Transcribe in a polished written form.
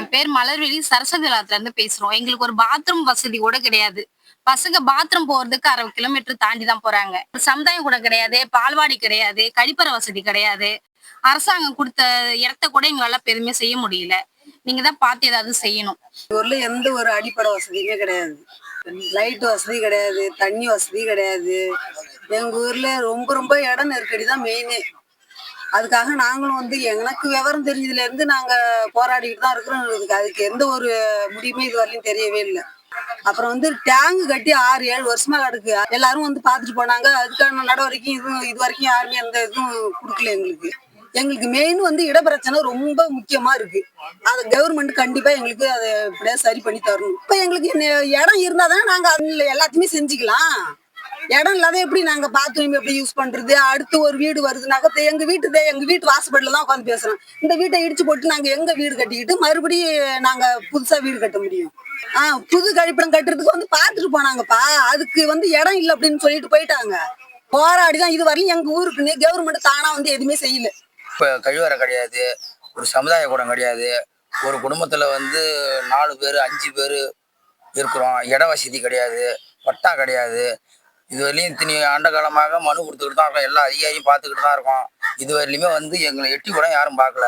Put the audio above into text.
என் பேர் மலர்விழி சரஸ்வதிலாத்துல இருந்து பேசுறோம். எங்களுக்கு ஒரு பாத்ரூம் வசதி கூட கிடையாது. பசங்க பாத்ரூம் போறதுக்கு 1/2 கிலோமீட்டர் தாண்டி தான் போறாங்க. சமுதாயம் கூட கிடையாது, பால்வாடி கிடையாது, கழிப்பறை வசதி கிடையாது. அரசாங்கம் குடுத்த இடத்த கூட எங்களால எதுவுமே செய்ய முடியல. நீங்க தான் பார்த்து ஏதாவது செய்யணும். ஊர்ல எந்த ஒரு அடிப்படை வசதியுமே கிடையாது. லைட் வசதி கிடையாது, தண்ணி வசதி கிடையாது. எங்க ஊர்ல ரொம்ப ரொம்ப இட நெருக்கடி தான் மெயினே. அதுக்காக நாங்களும் எனக்கு விவரம் தெரிஞ்சதுல இருந்து நாங்க போராடிக்கிட்டு தான் இருக்கிறோம். அதுக்கு எந்த ஒரு முடிவுமே இது வரையும் தெரியவே இல்லை. அப்புறம் டேங்க் கட்டி 6-7 வருஷமா கிடக்கு. எல்லாரும் பார்த்துட்டு போனாங்க. அதுக்கான நடவடிக்கையும் இது வரைக்கும் யாருமே எந்த இதுவும் கொடுக்கல எங்களுக்கு. எங்களுக்கு மெயின் இடப்பிரச்சனை ரொம்ப முக்கியமா இருக்கு. அதை கவர்மெண்ட் கண்டிப்பா எங்களுக்கு அதை இப்படியே சரி பண்ணி தரணும். இப்ப எங்களுக்கு இடம் இருந்தாதானே நாங்க அதுல எல்லாத்தையுமே செஞ்சுக்கலாம். இடம் இல்லாத எப்படி நாங்க பாத்ரூம் எப்படி யூஸ் பண்றது? அடுத்து ஒரு வீடு வருதுனாக்க எங்க வீட்டு வாசப்படில தான் உட்காந்து பேசுறோம். இந்த வீட்டை இடிச்சு போட்டு நாங்க எங்க வீடு கட்டிக்கிட்டு மறுபடியும் நாங்க புதுசா வீடு கட்ட முடியும்? புது கழிப்பிடம் கட்டுறதுக்கு பாத்துட்டு போனாங்கப்பா. அதுக்கு இடம் இல்லை அப்படின்னு சொல்லிட்டு போயிட்டாங்க. போராடிதான் இது வரலையும் எங்க ஊருக்குன்னு கவர்மெண்ட் தானா எதுவுமே செய்யல. இப்போ கழிவறை கிடையாது, ஒரு சமுதாய கூடம் கிடையாது. ஒரு குடும்பத்தில் 4 பேர் 5 பேர் இருக்கிறோம். இட வசதி கிடையாது, பட்டா கிடையாது. இதுவரையிலையும் இத்தனை ஆண்டு காலமாக மனு கொடுத்துக்கிட்டு தான் இருக்கோம். எல்லா அதிகாரியும் பார்த்துக்கிட்டு தான் இருக்கோம். இதுவரையிலுமே எங்களை எட்டி கூட யாரும் பார்க்கல.